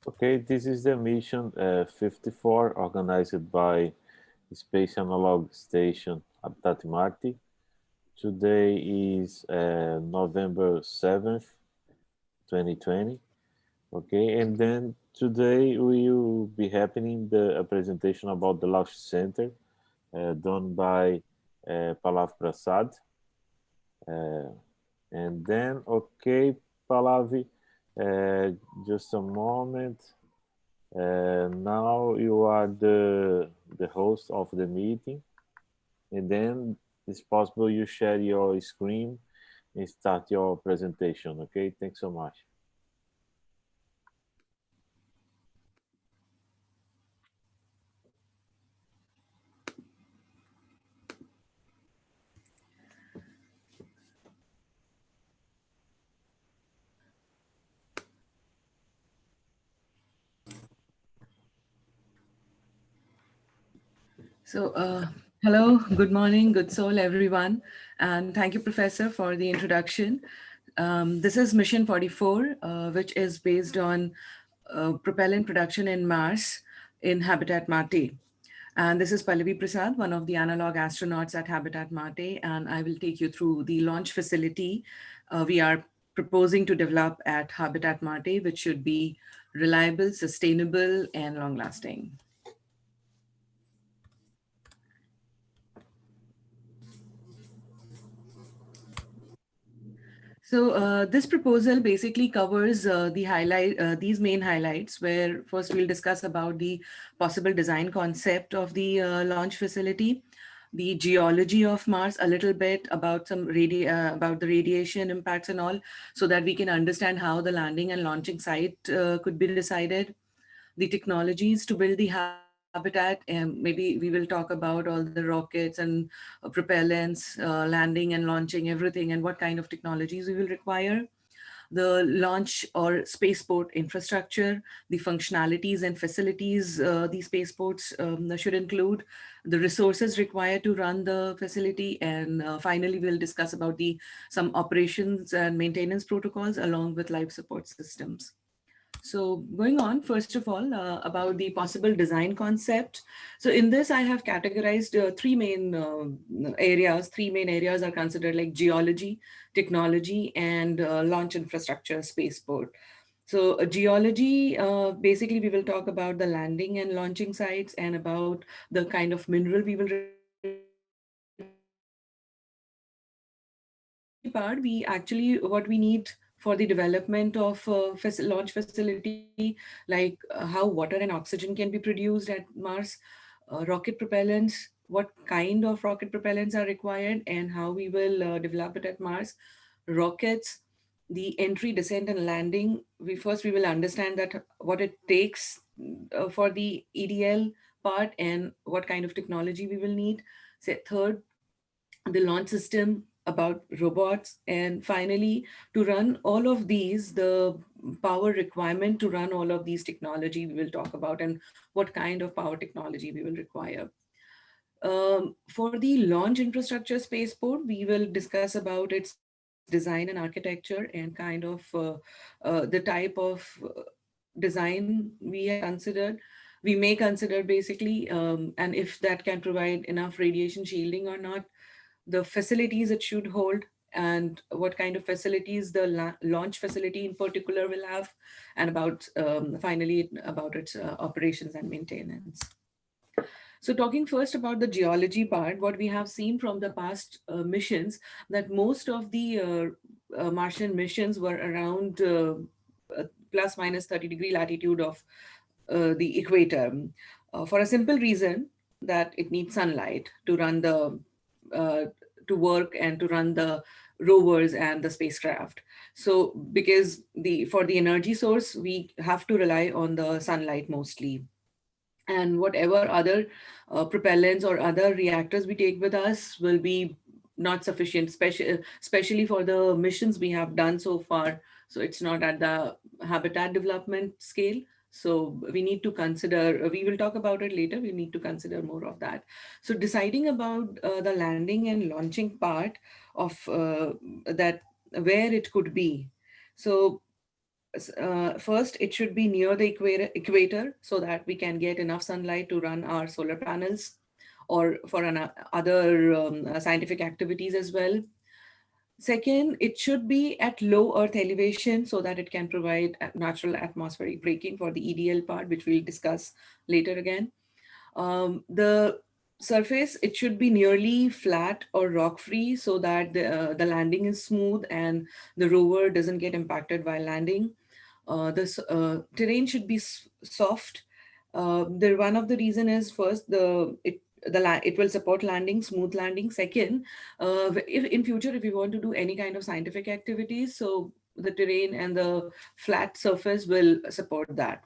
Okay, this is the mission 54 organized by Space Analog Station Habitat Marte. Today is November 7th, 2020. Okay, and then today will be happening a presentation about the Launch Center done by Palav Prasad. Uh, and then, okay, Palavi, uh, just a moment. Now you are the host of the meeting, and then it's possible you share your screen and start your presentation. Okay, thanks so much. So, hello, good morning, good soul, everyone. And thank you, Professor, for the introduction. This is Mission 44, which is based on propellant production in Mars in Habitat Mate. And this is Pallavi Prasad, one of the analog astronauts at Habitat Mate, and I will take you through the launch facility we are proposing to develop at Habitat Mate, which should be reliable, sustainable, and long lasting. So this proposal basically covers these main highlights, where first we'll discuss about the possible design concept of the launch facility, the geology of Mars, a little bit about about the radiation impacts and all, so that we can understand how the landing and launching site could be decided, the technologies to build the habitat, and maybe we will talk about all the rockets and propellants, landing and launching everything, and what kind of technologies we will require, the launch or spaceport infrastructure, the functionalities and facilities these spaceports should include, the resources required to run the facility, and finally we'll discuss about the some operations and maintenance protocols along with life support systems. So going on, first of all, about the possible design concept. So in this, I have categorized three main areas. Three main areas are considered like geology, technology, and launch infrastructure, spaceport. So geology, basically we will talk about the landing and launching sites and about the kind of mineral we will require. Technology part, we actually what we need for the development of launch facility, like how water and oxygen can be produced at Mars, rocket propellants, what kind of rocket propellants are required, and how we will develop it at Mars, rockets, the entry, descent, and landing. We will understand that what it takes for the EDL part and what kind of technology we will need. Say, third, the launch system, about robots, and finally, to run all of these, the power requirement to run all of these technology we will talk about, and what kind of power technology we will require. For the launch infrastructure spaceport, we will discuss about its design and architecture and kind of the type of design we have considered. We may consider basically, and if that can provide enough radiation shielding or not, the facilities it should hold, and what kind of facilities the launch facility in particular will have, and about finally about its operations and maintenance. So talking first about the geology part, what we have seen from the past missions, that most of the Martian missions were around plus minus 30-degree latitude of the equator, for a simple reason that it needs sunlight to run the uh, to work and to run the rovers and the spacecraft. So because the for the energy source we have to rely on the sunlight mostly, and whatever other propellants or other reactors we take with us will be not sufficient, especially for the missions we have done so far. So it's not at the habitat development scale. So we need to consider, we will talk about it later, we need to consider more of that. So deciding about the landing and launching part of that, where it could be. So First, it should be near the equator so that we can get enough sunlight to run our solar panels or for other scientific activities as well. Second, it should be at low earth elevation so that it can provide natural atmospheric braking for the EDL part, which we'll discuss later again. The surface, it should be nearly flat or rock free so that the landing is smooth and the rover doesn't get impacted while landing. The terrain should be soft. The one of the reason is first it will support landing, smooth landing. Second, if in future if we want to do any kind of scientific activities, so the terrain and the flat surface will support that.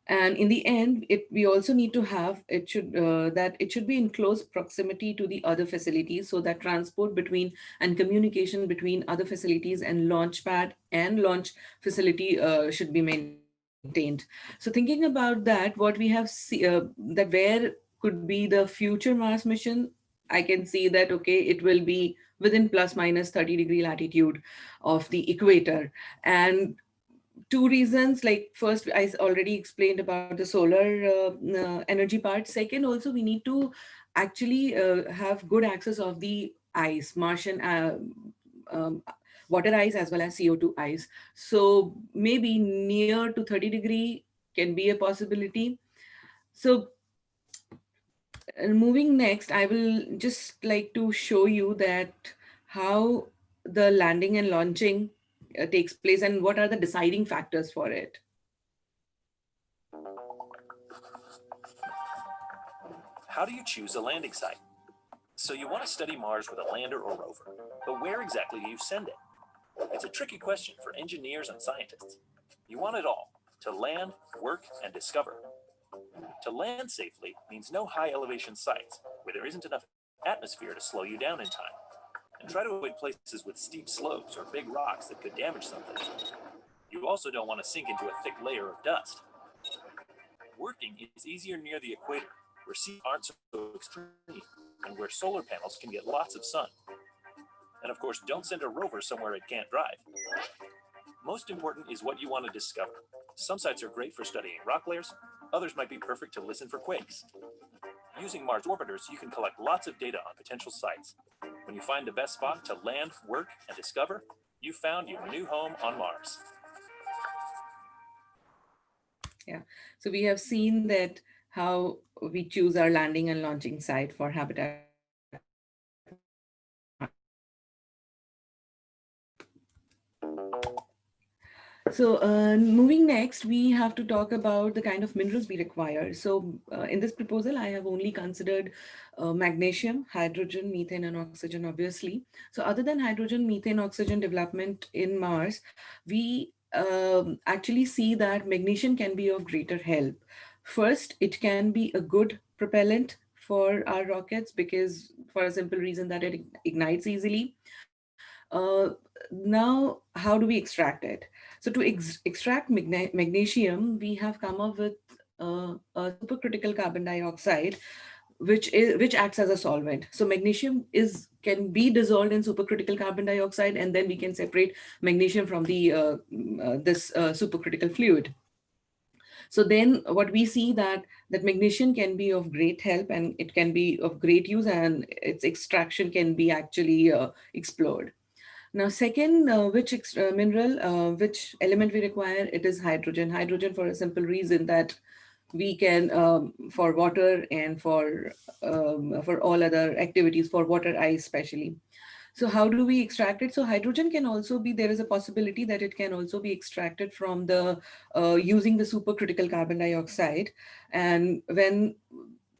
And in the end, we also need to have it should be in close proximity to the other facilities so that transport between and communication between other facilities and launch pad and launch facility should be maintained. So thinking about that, what we have that where could be the future Mars mission, I can see that okay, it will be within plus minus 30-degree latitude of the equator. And two reasons, like first I already explained about the solar energy part. Second, also we need to actually have good access of the ice, Martian um, water ice as well as CO2 ice. So maybe near to 30-degree can be a possibility. So moving next, I will just like to show you that how the landing and launching takes place and what are the deciding factors for it. How do you choose a landing site? So you want to study Mars with a lander or rover, but where exactly do you send it? It's a tricky question for engineers and scientists. You want it all, to land, work, and discover. To land safely means no high elevation sites where there isn't enough atmosphere to slow you down in time. And try to avoid places with steep slopes or big rocks that could damage something. You also don't want to sink into a thick layer of dust. Working is easier near the equator, where seas aren't so extreme, and where solar panels can get lots of sun. And of course, don't send a rover somewhere it can't drive. Most important is what you want to discover. Some sites are great for studying rock layers, others might be perfect to listen for quakes. Using Mars orbiters, you can collect lots of data on potential sites. When you find the best spot to land, work, and discover, you've found your new home on Mars. Yeah, so we have seen that how we choose our landing and launching site for habitat. So moving next, we have to talk about the kind of minerals we require. So in this proposal, I have only considered magnesium, hydrogen, methane, and oxygen, obviously. So other than hydrogen, methane, oxygen development in Mars, we actually see that magnesium can be of greater help. First, it can be a good propellant for our rockets because for a simple reason that it ignites easily. Now, how do we extract it? So to extract magnesium, we have come up with a supercritical carbon dioxide, which acts as a solvent. So magnesium is can be dissolved in supercritical carbon dioxide, and then we can separate magnesium from the this supercritical fluid. So then what we see that magnesium can be of great help and it can be of great use, and its extraction can be actually explored. Now, second, which mineral, which element we require? It is hydrogen. Hydrogen for a simple reason that we can, for water and for all other activities, for water ice especially. So how do we extract it? So hydrogen can also be, there is a possibility that it can also be extracted from the, using the supercritical carbon dioxide. And when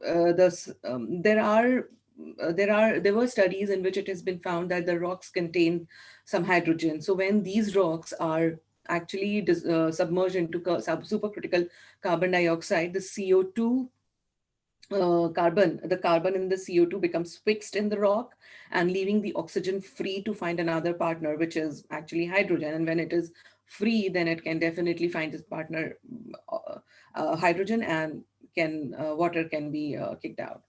there were studies in which it has been found that the rocks contain some hydrogen. So when these rocks are actually submerged into supercritical carbon dioxide, the CO2 the carbon in the CO2 becomes fixed in the rock and leaving the oxygen free to find another partner, which is actually hydrogen. And when it is free, then it can definitely find its partner, hydrogen, and water can be kicked out.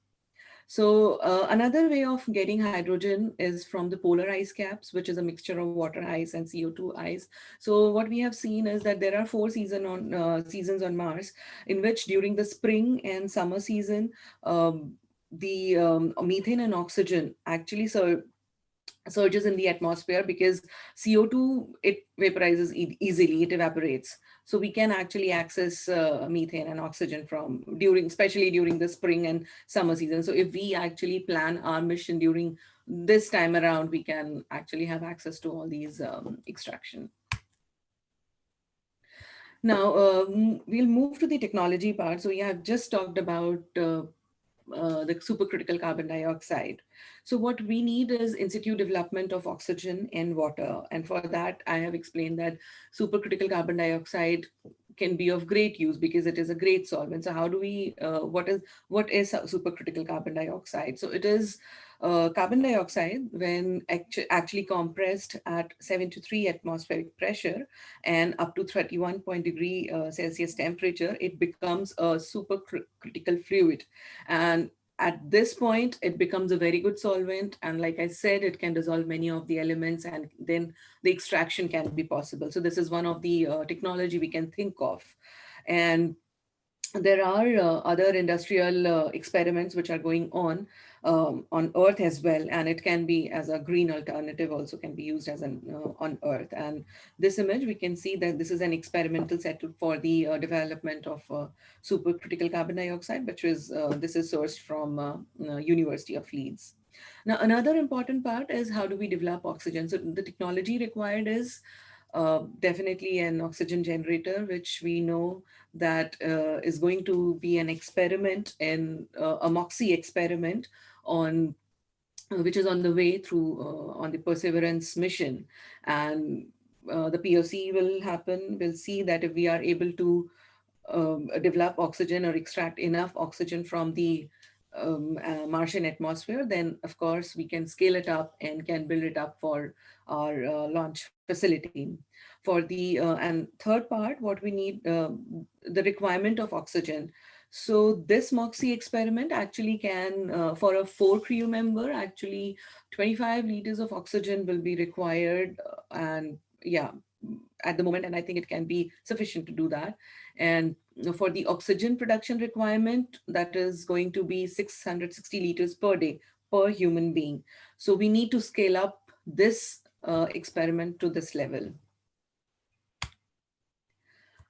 So another way of getting hydrogen is from the polar ice caps, which is a mixture of water ice and CO2 ice. So what we have seen is that there are four seasons on Mars, in which during the spring and summer season, the methane and oxygen actually surges in the atmosphere, because CO2, it vaporizes easily, it evaporates. So we can actually access methane and oxygen from especially during the spring and summer season. So if we actually plan our mission during this time around, we can actually have access to all these extraction. Now, we'll move to the technology part. So we have just talked about the supercritical carbon dioxide. So what we need is in situ development of oxygen and water. And for that, I have explained that supercritical carbon dioxide can be of great use because it is a great solvent. So how do we, what is supercritical carbon dioxide? So it is carbon dioxide when actually compressed at 73 atmospheric pressure and up to 31 degree Celsius temperature, it becomes a supercritical fluid. And at this point, it becomes a very good solvent. And like I said, it can dissolve many of the elements, and then the extraction can be possible. So this is one of the technology we can think of. And there are other industrial experiments which are going on Earth as well, and it can be as a green alternative, also can be used as an on Earth. And this image, we can see that this is an experimental setup for the development of supercritical carbon dioxide, which is this is sourced from University of Leeds. Now, another important part is how do we develop oxygen? So the technology required is definitely an oxygen generator, which we know that is going to be an experiment in a MOXIE experiment on which is on the way through on the Perseverance mission. And the POC will happen. We'll see that if we are able to develop oxygen or extract enough oxygen from the Martian atmosphere, then of course we can scale it up and can build it up for our launch facility. For the and third part, what we need, the requirement of oxygen. So this MOXIE experiment actually can, for a 4 crew member, actually 25 liters of oxygen will be required. And yeah, at the moment, and I think it can be sufficient to do that. And for the oxygen production requirement, that is going to be 660 liters per day per human being. So we need to scale up this experiment to this level.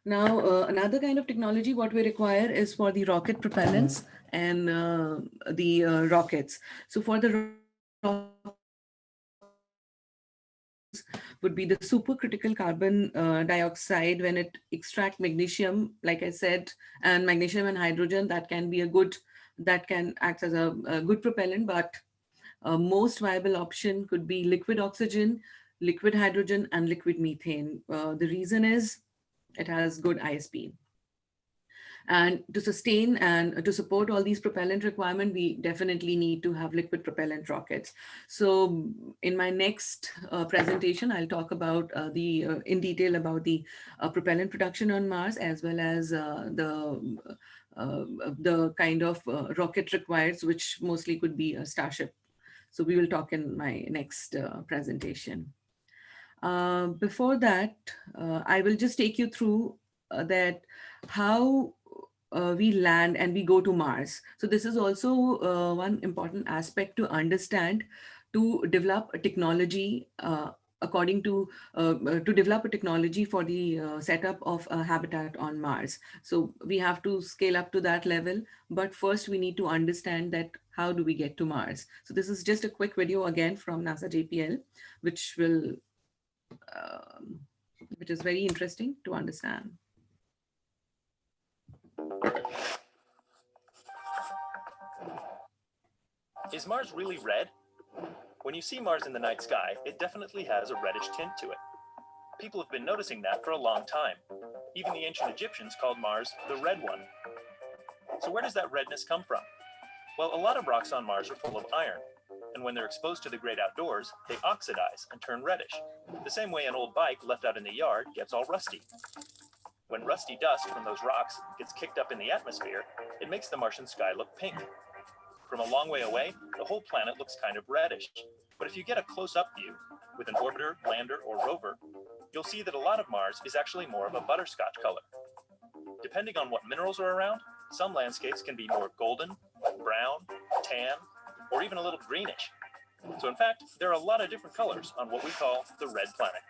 Now, another kind of technology, what we require is for the rocket propellants and the rockets. So for the would be the supercritical carbon dioxide when it extract magnesium, like I said, and magnesium and hydrogen, that can be a good, that can act as a good propellant, but most viable option could be liquid oxygen, liquid hydrogen, and liquid methane. The reason is it has good ISP. And to sustain and to support all these propellant requirements, we definitely need to have liquid propellant rockets. So in my next presentation, I'll talk about in detail about the propellant production on Mars, as well as the kind of rocket required, which mostly could be a Starship. So we will talk in my next presentation. Before that, I will just take you through that how we land and we go to Mars. So this is also one important aspect to understand, to develop a technology to develop a technology for the setup of a habitat on Mars. So we have to scale up to that level, but first we need to understand that how do we get to Mars. So this is just a quick video again from NASA JPL, which is very interesting to understand. Is Mars really red? When you see Mars in the night sky, it definitely has a reddish tint to it. People have been noticing that for a long time. Even the ancient Egyptians called Mars the Red One. So where does that redness come from? Well, a lot of rocks on Mars are full of iron, and when they're exposed to the great outdoors, they oxidize and turn reddish, the same way an old bike left out in the yard gets all rusty. When rusty dust from those rocks gets kicked up in the atmosphere, it makes the Martian sky look pink. From a long way away, the whole planet looks kind of reddish. But if you get a close-up view with an orbiter, lander, or rover, you'll see that a lot of Mars is actually more of a butterscotch color. Depending on what minerals are around, some landscapes can be more golden, brown, tan, or even a little greenish. So in fact, there are a lot of different colors on what we call the red planet.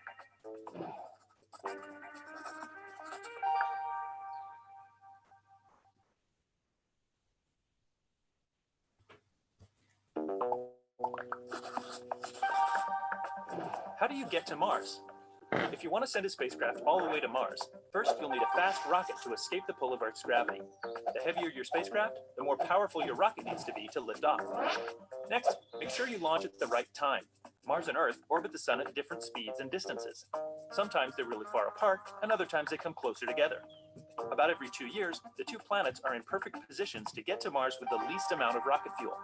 How do you get to Mars? If you want to send a spacecraft all the way to Mars, first you'll need a fast rocket to escape the pull of Earth's gravity. The heavier your spacecraft, the more powerful your rocket needs to be to lift off. Next, make sure you launch at the right time. Mars and Earth orbit the Sun at different speeds and distances. Sometimes they're really far apart, and other times they come closer together. About every 2 years, the two planets are in perfect positions to get to Mars with the least amount of rocket fuel.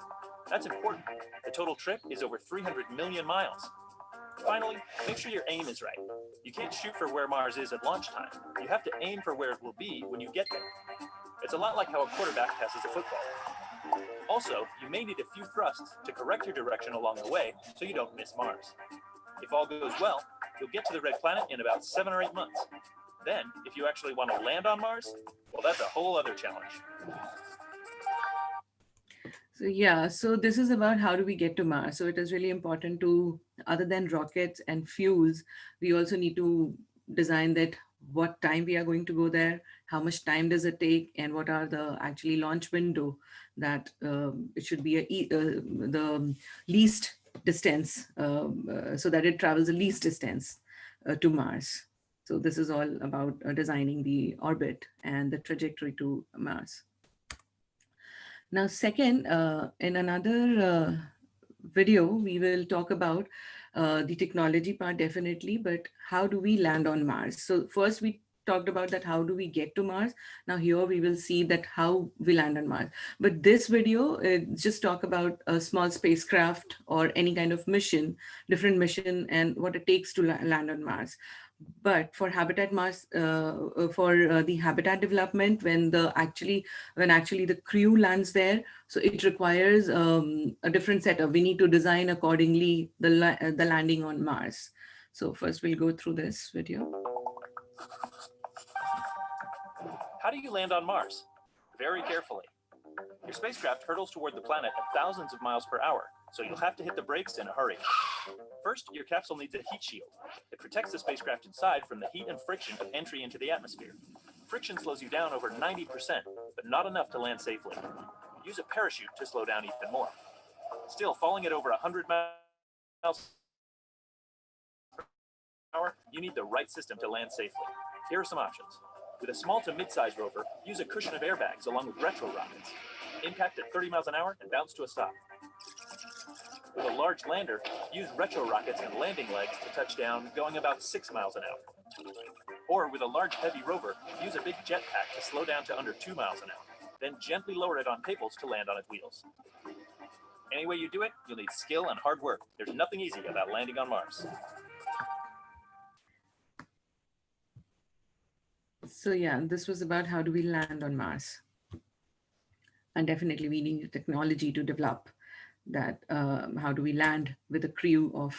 That's important. The total trip is over 300 million miles. Finally, make sure your aim is right. You can't shoot for where Mars is at launch time. You have to aim for where it will be when you get there. It's a lot like how a quarterback passes a football. Also, you may need a few thrusts to correct your direction along the way so you don't miss Mars. If all goes well, you'll get to the red planet in about 7 or 8 months. Then, if you actually want to land on Mars, well, that's a whole other challenge. So yeah, so this is about how do we get to Mars. So it is really important to, other than rockets and fuels, we also need to design that what time we are going to go there, how much time does it take, and what are the actually launch window that it should be the least distance so that it travels the least distance to Mars. So this is all about designing the orbit and the trajectory to Mars. Now, second, in another video, we will talk about the technology part definitely, but how do we land on Mars? So first we talked about that, how do we get to Mars? Now here we will see that how we land on Mars. But this video just talk about a small spacecraft or any kind of mission, different mission, and what it takes to land on Mars. But for Habitat Mars, the habitat development, when actually the crew lands there, so it requires a different setup. We need to design accordingly the landing on Mars. So first we'll go through this video. How do you land on Mars? Very carefully. Your spacecraft hurtles toward the planet at thousands of miles per hour, so you'll have to hit the brakes in a hurry. First, your capsule needs a heat shield. It protects the spacecraft inside from the heat and friction of entry into the atmosphere. Friction slows you down over 90%, but not enough to land safely. Use a parachute to slow down even more. Still, falling at over 100 miles per hour, you need the right system to land safely. Here are some options. With a small to mid-sized rover, use a cushion of airbags along with retro rockets. Impact at 30 miles an hour and bounce to a stop. With a large lander, use retro rockets and landing legs to touch down going about 6 miles an hour. Or with a large heavy rover, use a big jetpack to slow down to under 2 miles an hour. Then gently lower it on cables to land on its wheels. Any way you do it, you'll need skill and hard work. There's nothing easy about landing on Mars. So yeah, this was about how do we land on Mars. And definitely we need technology to develop that. How do we land with a crew of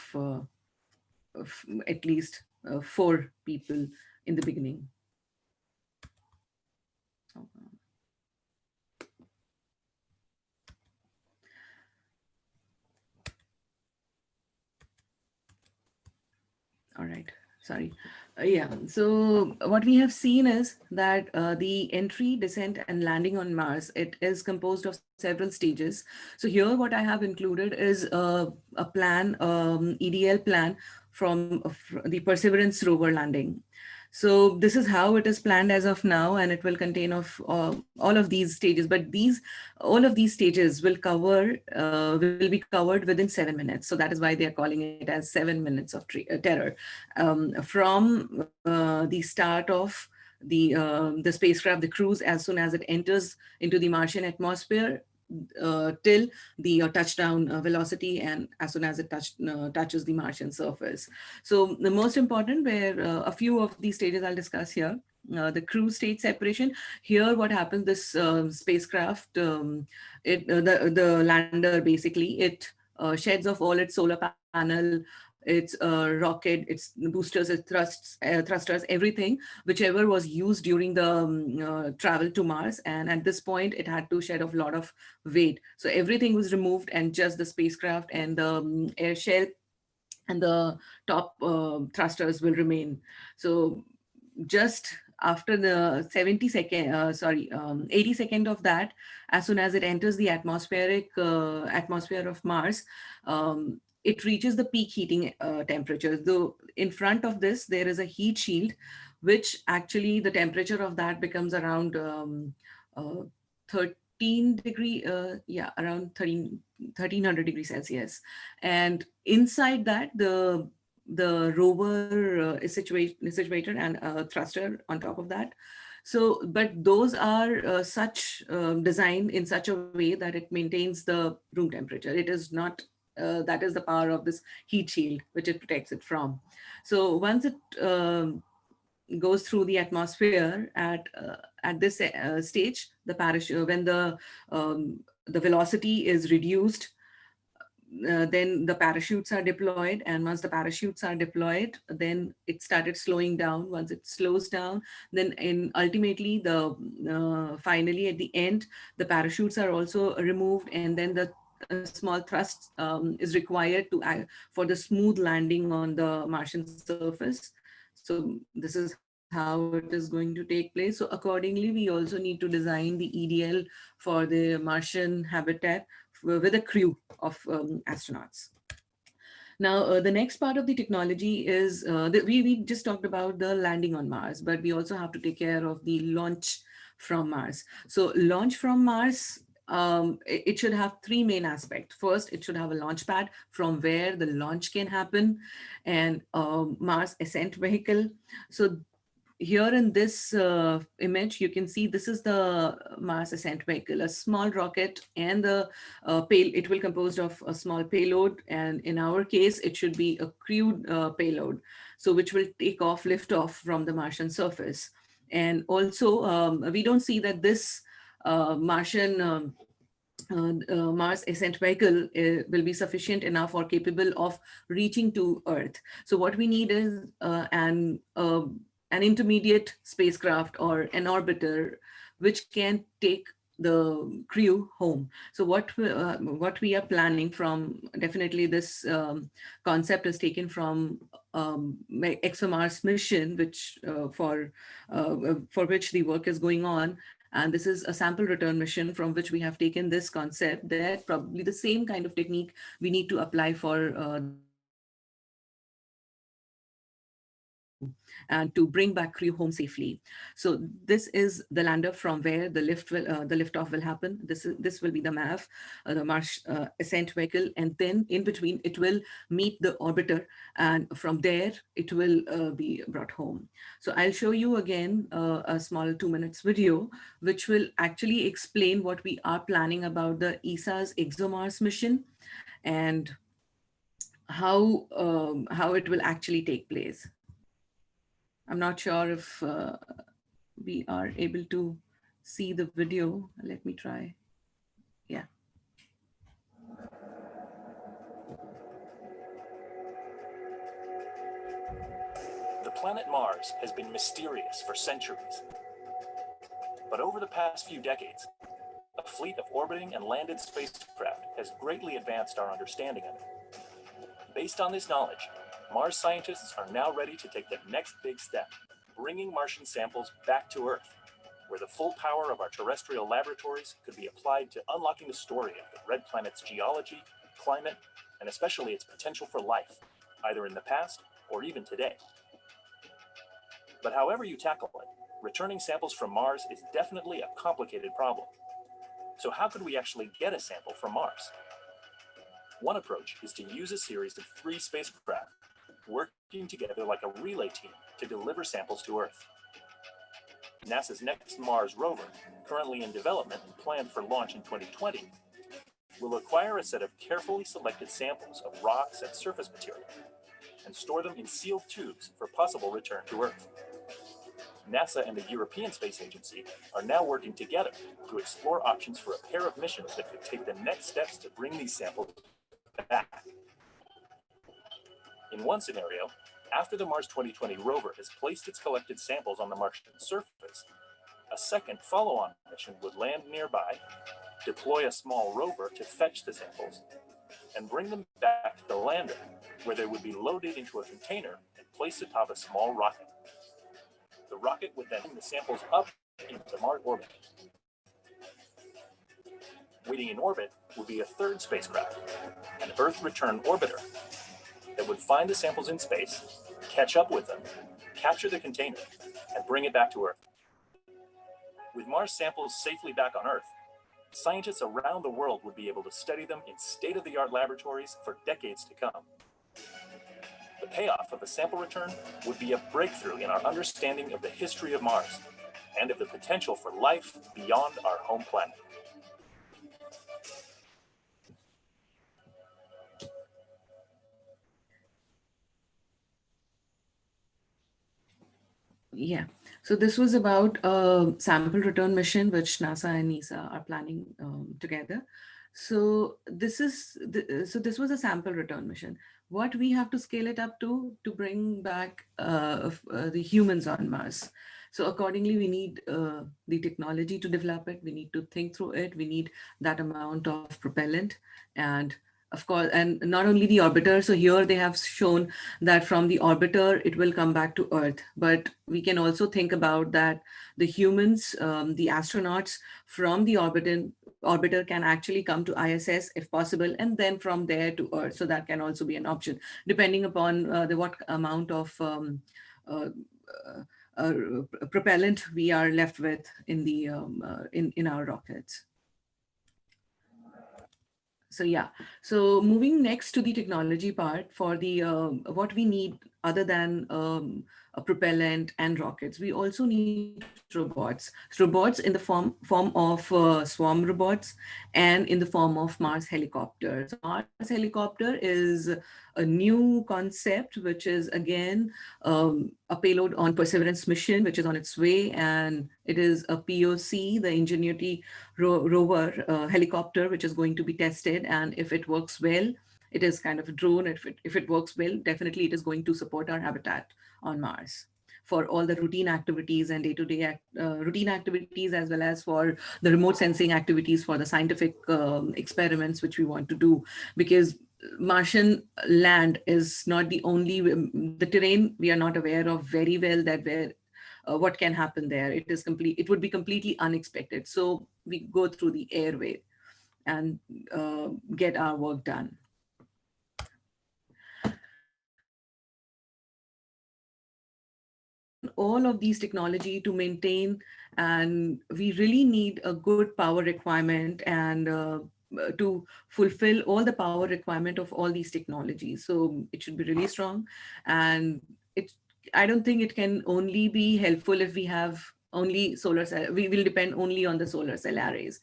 at least 4 people in the beginning. All right, sorry. Yeah, so what we have seen is that the entry, descent, and landing on Mars, it is composed of several stages. So here what I have included is a plan, EDL plan from the Perseverance rover landing. So this is how it is planned as of now, and it will contain of all of these stages. But all of these stages will be covered within 7 minutes. So that is why they are calling it as 7 minutes of terror, from the start of the spacecraft, the cruise, as soon as it enters into the Martian atmosphere, till the touchdown velocity, and as soon as it touches the Martian surface. So the most important, where a few of these stages I'll discuss here. the crew state separation. Here, what happens? This spacecraft, the lander basically, it sheds off all its solar panel, its rocket, its boosters, its thrusters, everything, whichever was used during the travel to Mars. And at this point, it had to shed off a lot of weight. So everything was removed, and just the spacecraft and the air shell and the top thrusters will remain. So just after the 80 second of that, as soon as it enters the atmosphere of Mars, it reaches the peak heating temperature. Though in front of this, there is a heat shield, which actually the temperature of that becomes around 13 degree, around 1300 degrees Celsius. And inside that, the rover is situated, and a thruster on top of that. So, but those are designed in such a way that it maintains the room temperature. It is not, that is the power of this heat shield, which it protects it from. So once it goes through the atmosphere at this stage, the parachute, when the velocity is reduced, then the parachutes are deployed, and once the parachutes are deployed, then it started slowing down. Once it slows down, then ultimately finally at the end, the parachutes are also removed, and then the small thrust is required for the smooth landing on the Martian surface. So this is how it is going to take place. So accordingly, we also need to design the EDL for the Martian habitat with a crew of astronauts. Now, the next part of the technology is we just talked about the landing on Mars, but we also have to take care of the launch from Mars. So launch from Mars, it should have three main aspects. First, it should have a launch pad from where the launch can happen, and Mars ascent vehicle. So here in this image, you can see this is the Mars ascent vehicle, a small rocket, and the it will composed of a small payload. And in our case, it should be a crewed payload, so which will take off, lift off from the Martian surface. And also, we don't see that this Mars ascent vehicle will be sufficient enough or capable of reaching to Earth. So what we need is an intermediate spacecraft or an orbiter which can take the crew home. So what we are planning from, definitely this concept is taken from ExoMars mission, which for which the work is going on. And this is a sample return mission from which we have taken this concept, that probably the same kind of technique we need to apply for and to bring back crew home safely. So this is the lander from where the liftoff will happen. This will be the MAV, the Mars ascent vehicle, and then in between it will meet the orbiter, and from there it will be brought home. So I'll show you again a small 2 minutes video, which will actually explain what we are planning about the ESA's ExoMars mission and how it will actually take place. I'm not sure if we are able to see the video. Let me try. Yeah. The planet Mars has been mysterious for centuries. But over the past few decades, a fleet of orbiting and landed spacecraft has greatly advanced our understanding of it. Based on this knowledge, Mars scientists are now ready to take the next big step, bringing Martian samples back to Earth, where the full power of our terrestrial laboratories could be applied to unlocking the story of the red planet's geology, climate, and especially its potential for life, either in the past or even today. But however you tackle it, returning samples from Mars is definitely a complicated problem. So how could we actually get a sample from Mars? One approach is to use a series of 3 spacecraft working together like a relay team to deliver samples to Earth. NASA's next Mars rover, currently in development and planned for launch in 2020, will acquire a set of carefully selected samples of rocks and surface material and store them in sealed tubes for possible return to Earth. NASA and the European Space Agency are now working together to explore options for a pair of missions that could take the next steps to bring these samples back. In one scenario, after the Mars 2020 rover has placed its collected samples on the Martian surface, a second follow-on mission would land nearby, deploy a small rover to fetch the samples, and bring them back to the lander, where they would be loaded into a container and placed atop a small rocket. The rocket would then bring the samples up into Mars orbit. Waiting in orbit would be a third spacecraft, an Earth return orbiter, that would find the samples in space, catch up with them, capture the container, and bring it back to Earth. With Mars samples safely back on Earth, scientists around the world would be able to study them in state-of-the-art laboratories for decades to come. The payoff of a sample return would be a breakthrough in our understanding of the history of Mars and of the potential for life beyond our home planet. Yeah, so this was about a sample return mission which NASA and ESA are planning together. So this is this was a sample return mission. What we have to scale it up to bring back the humans on Mars. So accordingly, we need the technology to develop it. We need to think through it. We need that amount of propellant, and of course, and not only the orbiter. So here they have shown that from the orbiter, it will come back to Earth. But we can also think about that the humans, the astronauts from the orbiter can actually come to ISS if possible, and then from there to Earth. So that can also be an option, depending upon what amount of propellant we are left with in the in our rockets. So yeah, so moving next to the technology part for the what we need other than a propellant and rockets, we also need robots. Robots in the form of swarm robots and in the form of Mars helicopters. So Mars helicopter is a new concept, which is again a payload on Perseverance mission, which is on its way, and it is a POC, the Ingenuity rover helicopter, which is going to be tested, and if it works well, it is kind of a drone. If it works well, definitely it is going to support our habitat on Mars for all the routine activities and day-to-day routine activities, as well as for the remote sensing activities for the scientific experiments which we want to do. Because Martian land is not the only, the terrain we are not aware of very well, that where what can happen there. It would be completely unexpected. So we go through the airway and get our work done. All of these technology to maintain, and we really need a good power requirement and to fulfill all the power requirement of all these technologies. So it should be really strong, and I don't think it can only be helpful if we have only solar cell. We will depend only on the solar cell arrays.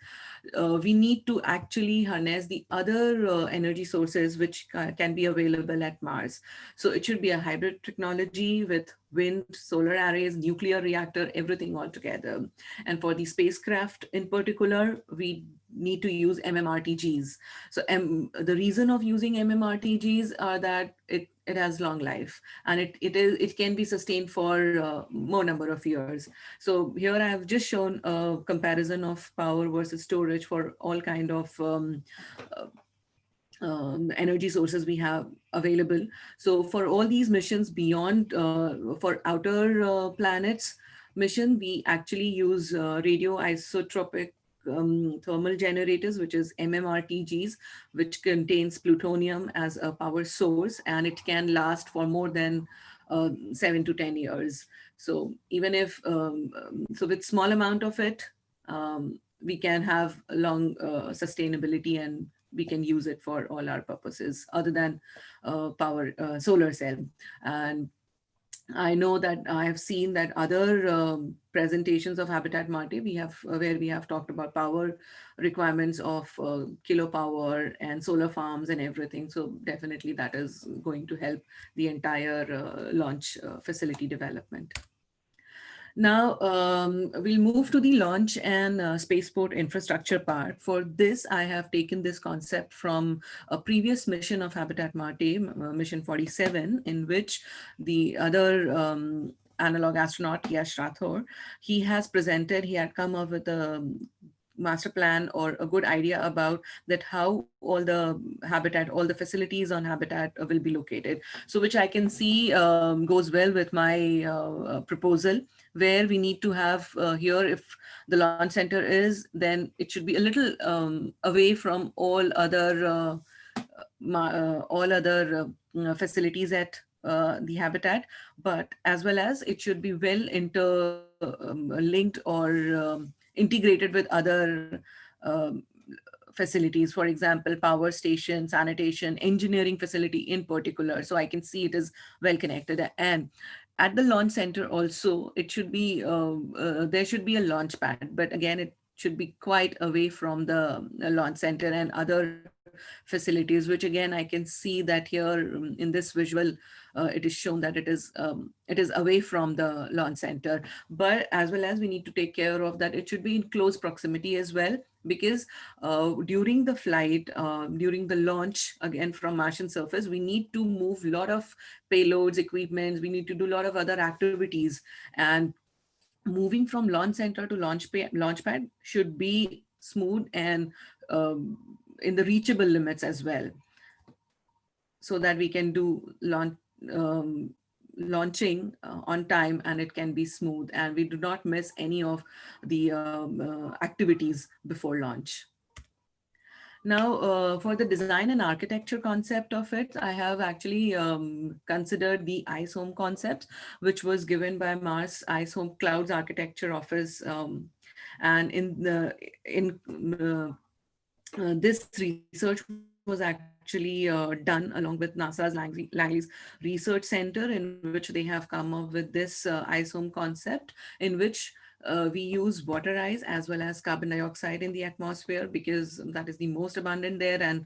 We need to actually harness the other energy sources which can be available at Mars. So it should be a hybrid technology with wind, solar arrays, nuclear reactor, everything all together. And for the spacecraft in particular, we need to use MMRTGs. So the reason of using MMRTGs are that it has long life, and it can be sustained for more number of years. So here I have just shown a comparison of power versus storage for all kind of energy sources we have available. So for all these missions beyond, for outer planets mission, we actually use radioisotopic thermal generators, which is MMRTGs, which contains plutonium as a power source, and it can last for more than 7 to 10 years. So even if, so with small amount of it, we can have a long sustainability, and we can use it for all our purposes other than power solar cell. And I know that I have seen that other presentations of Habitat Marte, where we have talked about power requirements of kilopower and solar farms and everything. So definitely that is going to help the entire launch facility development. Now we'll move to the launch and spaceport infrastructure part. For this, I have taken this concept from a previous mission of Habitat Marte, mission 47, in which the other analog astronaut, Yash Rathore, he had come up with a master plan or a good idea about that how all the habitat, all the facilities on habitat will be located. So which I can see goes well with my proposal, where we need to have here, if the launch center is, then it should be a little away from all other facilities at the habitat, but as well as it should be well linked or integrated with other facilities, for example, power station, sanitation, engineering facility in particular. So I can see it is well connected. And at the launch center also, it should be, there should be a launch pad, but again, it should be quite away from the launch center and other facilities, which again, I can see that here in this visual, it is shown that it is away from the launch center. But as well as we need to take care of that, it should be in close proximity as well, because during the flight, during the launch, again from Martian surface, we need to move a lot of payloads, equipments, we need to do a lot of other activities. And moving from launch center to launch pad should be smooth and in the reachable limits as well, so that we can do launching on time and it can be smooth and we do not miss any of the activities before launch. Now, for the design and architecture concept of it, I have actually considered the ICE-HOME concept, which was given by Mars ICE-HOME Clouds Architecture Office. And this research was actually done along with NASA's Langley's Research Center, in which they have come up with this ICE-HOME concept, in which we use water ice as well as carbon dioxide in the atmosphere, because that is the most abundant there and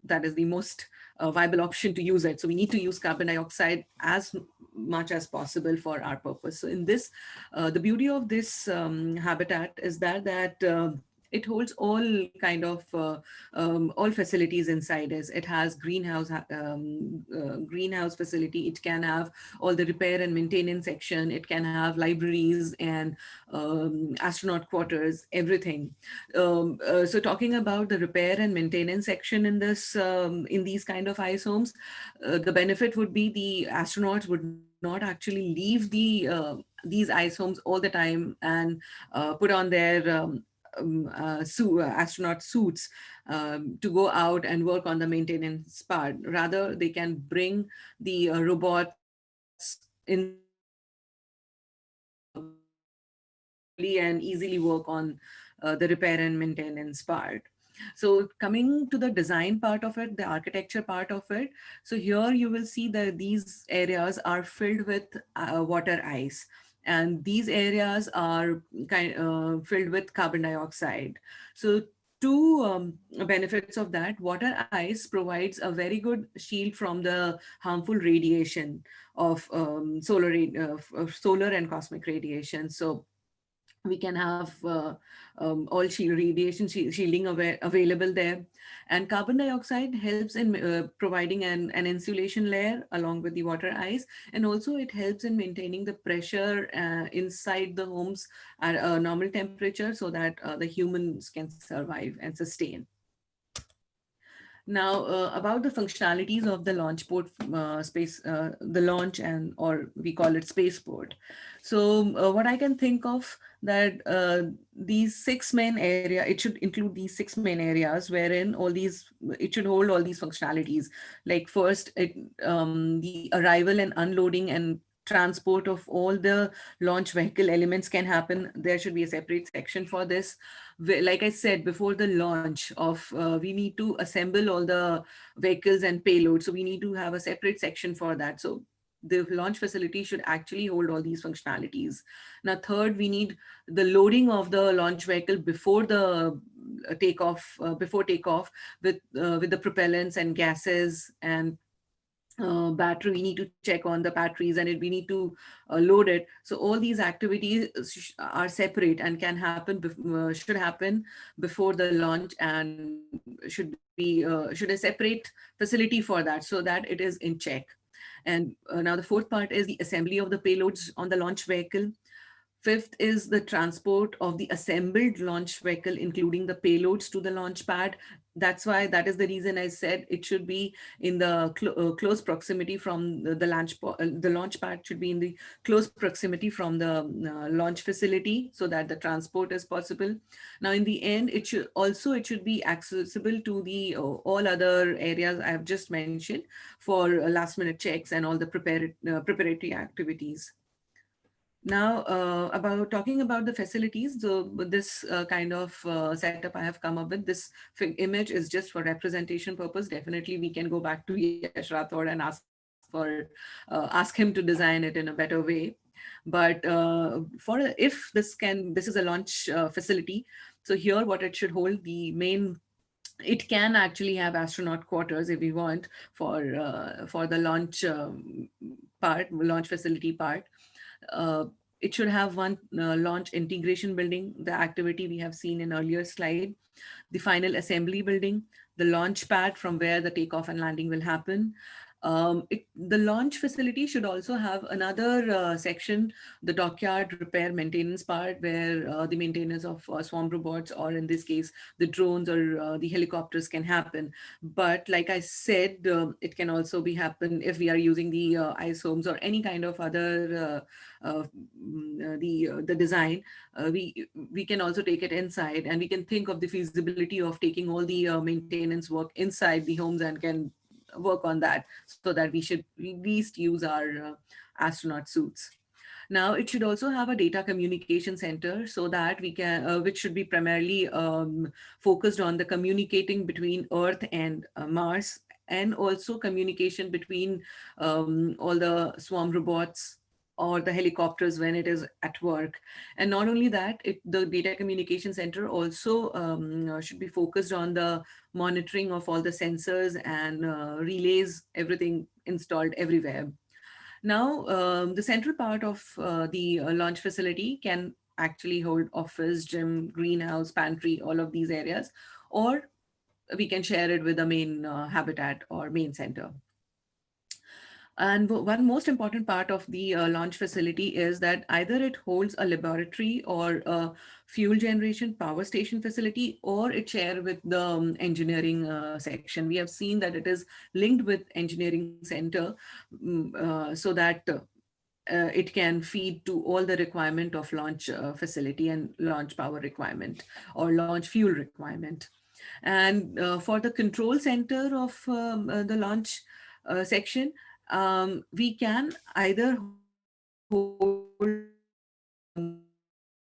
that is the most viable option to use it. So we need to use carbon dioxide as much as possible for our purpose. So in this, the beauty of this habitat is that it holds all kind of all facilities inside it. It has greenhouse facility. It can have all the repair and maintenance section. It can have libraries and astronaut quarters, everything. So talking about the repair and maintenance section in this, in these kind of ICE-HOMEs, the benefit would be the astronauts would not actually leave these ICE-HOMEs all the time and put on their astronaut suits to go out and work on the maintenance part. Rather, they can bring the robots in and easily work on the repair and maintenance part. So coming to the design part of it, the architecture part of it. So here you will see that these areas are filled with water ice. And these areas are filled with carbon dioxide. So two benefits of that: water ice provides a very good shield from the harmful radiation of solar and cosmic radiation. So we can have all radiation shielding available there. And carbon dioxide helps in providing an insulation layer along with the water ice. And also it helps in maintaining the pressure inside the homes at a normal temperature, so that the humans can survive and sustain. Now, about the functionalities of the launch port the launch and, or we call it spaceport. So what I can think of that these six main area, it should include these six main areas wherein it should hold all these functionalities. Like first, the arrival and unloading and transport of all the launch vehicle elements can happen. There should be a separate section for this. Like I said, before the launch of, we need to assemble all the vehicles and payloads. So we need to have a separate section for that. So the launch facility should actually hold all these functionalities. Now, third, we need the loading of the launch vehicle before the takeoff, with the propellants and gases and battery, we need to check on the batteries, and we need to load it. So all these activities are separate and can happen, should happen before the launch, and should a separate facility for that, so that it is in check. And now the fourth part is the assembly of the payloads on the launch vehicle. Fifth is the transport of the assembled launch vehicle, including the payloads to the launch pad. That is the reason I said it should be in the close proximity from the launch pad should be in the close proximity from the launch facility, so that the transport is possible. Now, in the end, it should be accessible to the all other areas I have just mentioned for last minute checks and all the preparatory activities. Now, about talking about the facilities, this kind of setup I have come up with, this image is just for representation purpose. Definitely, we can go back to Yash Rathod and ask him to design it in a better way. But if this is a launch facility, so here what it should hold, it can actually have astronaut quarters if we want for the launch facility part. Uh, it should have one launch integration building, the activity we have seen in earlier slide, the final assembly building, the launch pad from where the takeoff and landing will happen. The launch facility should also have another section, the dockyard repair maintenance part, where the maintenance of swarm robots, or in this case, the drones or the helicopters can happen. But like I said, it can also be happen if we are using the isomes or any kind of other the design. We can also take it inside, and we can think of the feasibility of taking all the maintenance work inside the homes and can work on that, so that we should at least use our astronaut suits. Now, it should also have a data communication center, so that we can, which should be primarily focused on the communicating between Earth and Mars, and also communication between all the swarm robots or the helicopters when it is at work. And not only that, the data communication center also should be focused on the monitoring of all the sensors and relays, everything installed everywhere. Now, the central part of the launch facility can actually hold office, gym, greenhouse, pantry, all of these areas, or we can share it with the main habitat or main center. And one most important part of the launch facility is that either it holds a laboratory or a fuel generation power station facility, or it share with the engineering section. We have seen that it is linked with engineering center, so that it can feed to all the requirement of launch facility and launch power requirement or launch fuel requirement. And for the control center of the launch section, we can either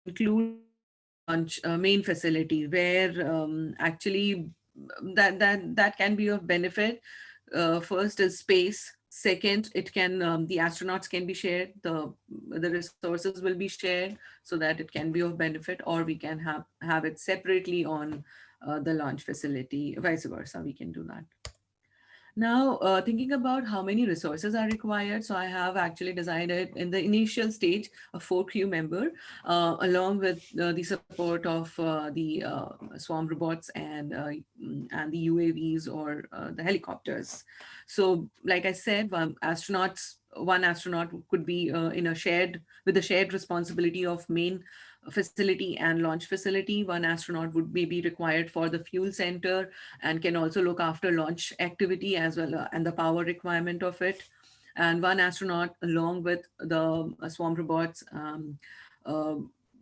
include launch main facility, where actually that can be of benefit. First is space. Second, it can the astronauts can be shared. The resources will be shared, so that it can be of benefit, or we can have it separately on the launch facility. Vice versa, we can do that. Now, thinking about how many resources are required, so I have actually designed it in the initial stage, a 4 crew member, along with the support of the swarm robots and the UAVs or the helicopters. So, like I said, one astronaut could be with a shared responsibility of main facility and launch facility. One astronaut would be required for the fuel center and can also look after launch activity as well, and the power requirement of it. And one astronaut, along with the swarm robots, uh,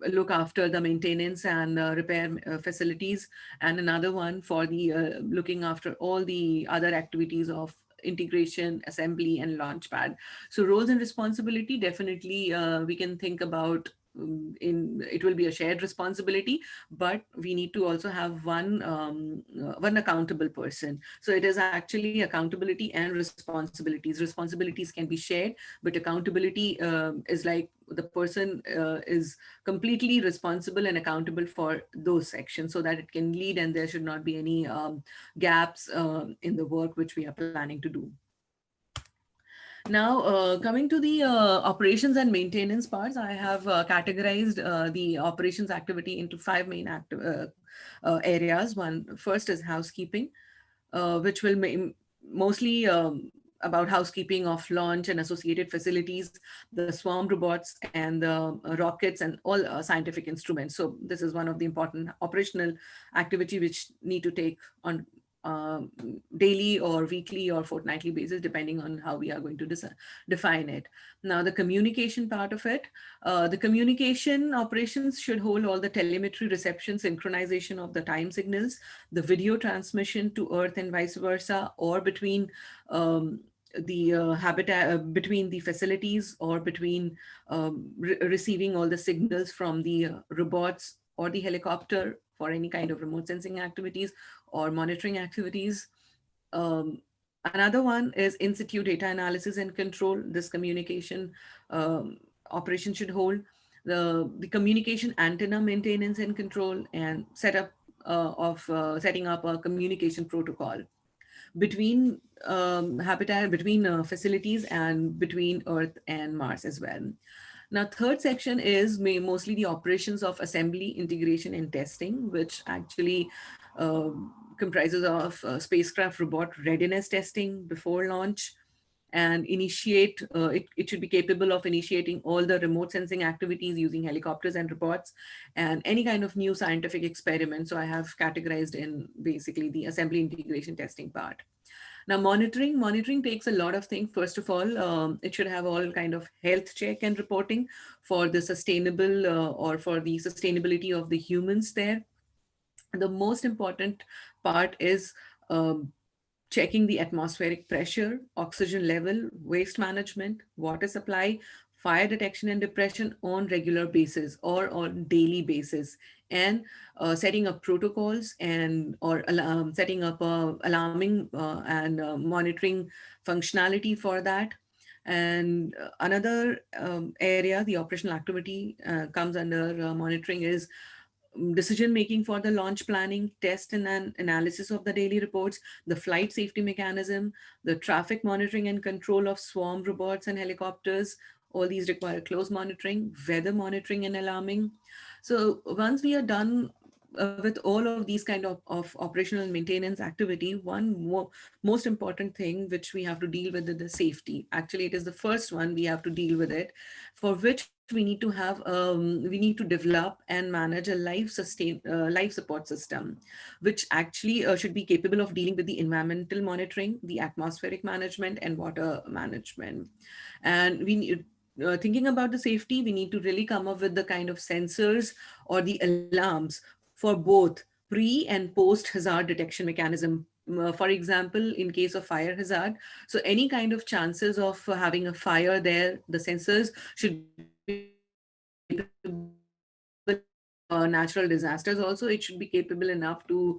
look after the maintenance and repair facilities, and another one for the looking after all the other activities of integration, assembly, and launch pad. So roles and responsibility, definitely we can think about it will be a shared responsibility, but we need to also have one accountable person. So it is actually accountability and responsibilities. Responsibilities can be shared, but accountability is like the person is completely responsible and accountable for those sections, so that it can lead, and there should not be any gaps in the work which we are planning to do. Now, coming to the operations and maintenance parts, I have categorized the operations activity into 5 main areas. One first is housekeeping, which will mostly about housekeeping of launch and associated facilities, the swarm robots and the rockets and all scientific instruments. So this is one of the important operational activity which need to take on daily or weekly or fortnightly basis, depending on how we are going to define it. Now, the communication part of it, the communication operations should hold all the telemetry reception, synchronization of the time signals, the video transmission to Earth and vice versa, or between the habitat, between the facilities, or between receiving all the signals from the robots or the helicopter for any kind of remote sensing activities or monitoring activities. Another one is in situ data analysis and control. This communication operation should hold the communication antenna maintenance and control, and setup of setting up a communication protocol between habitat, between facilities, and between Earth and Mars as well. Now, third section is mostly the operations of assembly, integration, and testing, which actually comprises of spacecraft robot readiness testing before launch, and it should be capable of initiating all the remote sensing activities using helicopters and robots and any kind of new scientific experiment. So I have categorized in basically the assembly, integration, testing part. Now, monitoring takes a lot of things. First of all, it should have all kind of health check and reporting for the sustainable or for the sustainability of the humans there. The most important part is checking the atmospheric pressure, oxygen level, waste management, water supply, fire detection and depression on regular basis or on daily basis, and setting up protocols and or setting up alarming and monitoring functionality for that. And another area, the operational activity comes under monitoring, is decision making for the launch planning, test and analysis of the daily reports, the flight safety mechanism, the traffic monitoring and control of swarm robots and helicopters. All these require close monitoring, weather monitoring and alarming. So once we are done with all of these kind of operational and maintenance activity, one most important thing which we have to deal with is the safety. Actually, it is the first one we have to deal with it, for which we need to have we need to develop and manage a life support system, which actually should be capable of dealing with the environmental monitoring, the atmospheric management, and water management. And we need thinking about the safety, we need to really come up with the kind of sensors or the alarms for both pre and post hazard detection mechanism. For example, in case of fire hazard, so any kind of chances of having a fire there, the sensors should be natural disasters also, it should be capable enough to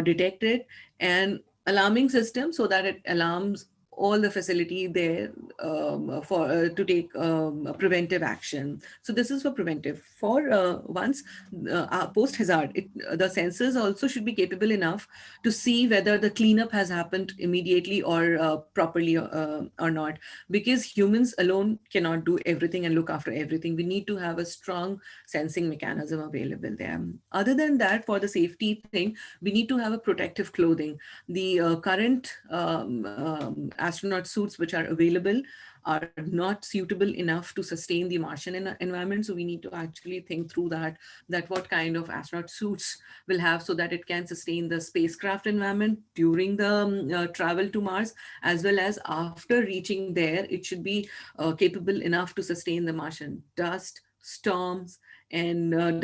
detect it, and alarming system so that it alarms all the facility there for to take preventive action. So this is for preventive. For once post hazard, the sensors also should be capable enough to see whether the cleanup has happened immediately or properly or not, because humans alone cannot do everything and look after everything. We need to have a strong sensing mechanism available there. Other than that, for the safety thing, we need to have a protective clothing. The current astronaut suits which are available are not suitable enough to sustain the Martian environment. So we need to actually think through that what kind of astronaut suits will have, so that it can sustain the spacecraft environment during the travel to Mars, as well as after reaching there, it should be capable enough to sustain the Martian dust storms and any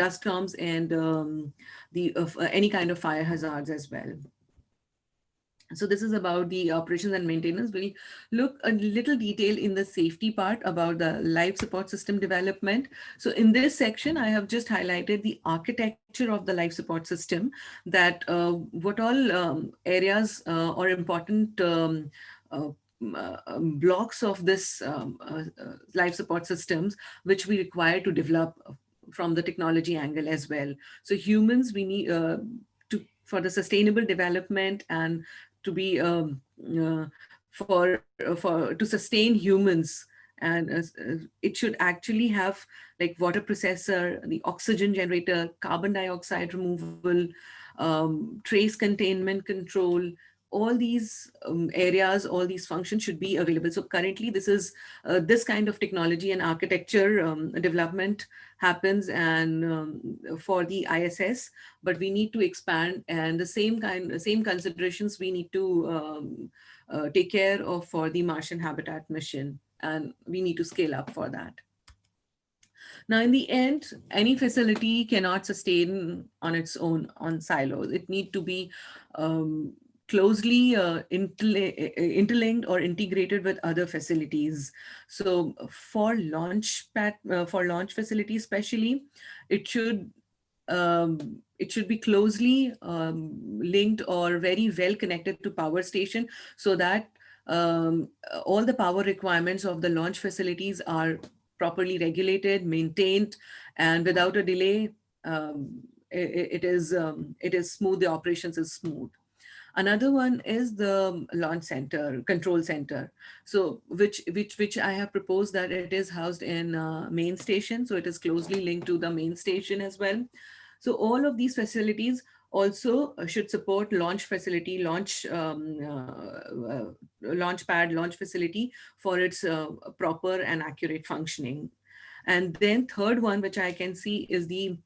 kind of fire hazards as well. So this is about the operations and maintenance. We'll look a little detail in the safety part about the life support system development. So in this section, I have just highlighted the architecture of the life support system, that what all areas or important blocks of this life support systems which we require to develop from the technology angle as well. So humans, we need for the sustainable development and to be to sustain humans. And it should actually have like water processor, the oxygen generator, carbon dioxide removal, trace containment control. All these areas, all these functions should be available. So currently this kind of technology and architecture development happens and for the ISS, but we need to expand, and the same considerations we need to take care of for the Martian habitat mission, and we need to scale up for that. Now, in the end, any facility cannot sustain on its own on silos. It need to be closely interlinked or integrated with other facilities. So for launch facilities especially, it should be closely linked or very well connected to power station, so that all the power requirements of the launch facilities are properly regulated, maintained, and without a delay, it is smooth. The operations is smooth. Another one is the launch center, control center. So which I have proposed that it is housed in main station. So it is closely linked to the main station as well. So all of these facilities also should support launch facility, launch pad, launch facility for its proper and accurate functioning. And then third one, which I can see, is the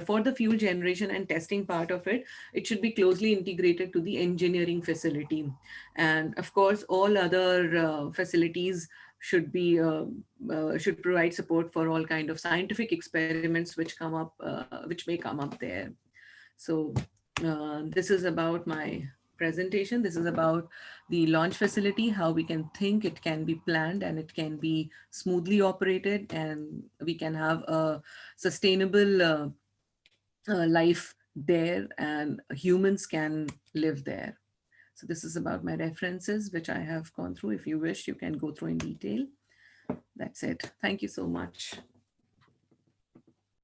for the fuel generation and testing part of it. It should be closely integrated to the engineering facility. And of course, all other facilities should provide support for all kind of scientific experiments which may come up there. So this is about my presentation. This is about the launch facility, how we can think it can be planned and it can be smoothly operated, and we can have a sustainable life there, and humans can live there. So this is about my references, which I have gone through. If you wish, you can go through in detail. That's it. Thank you so much.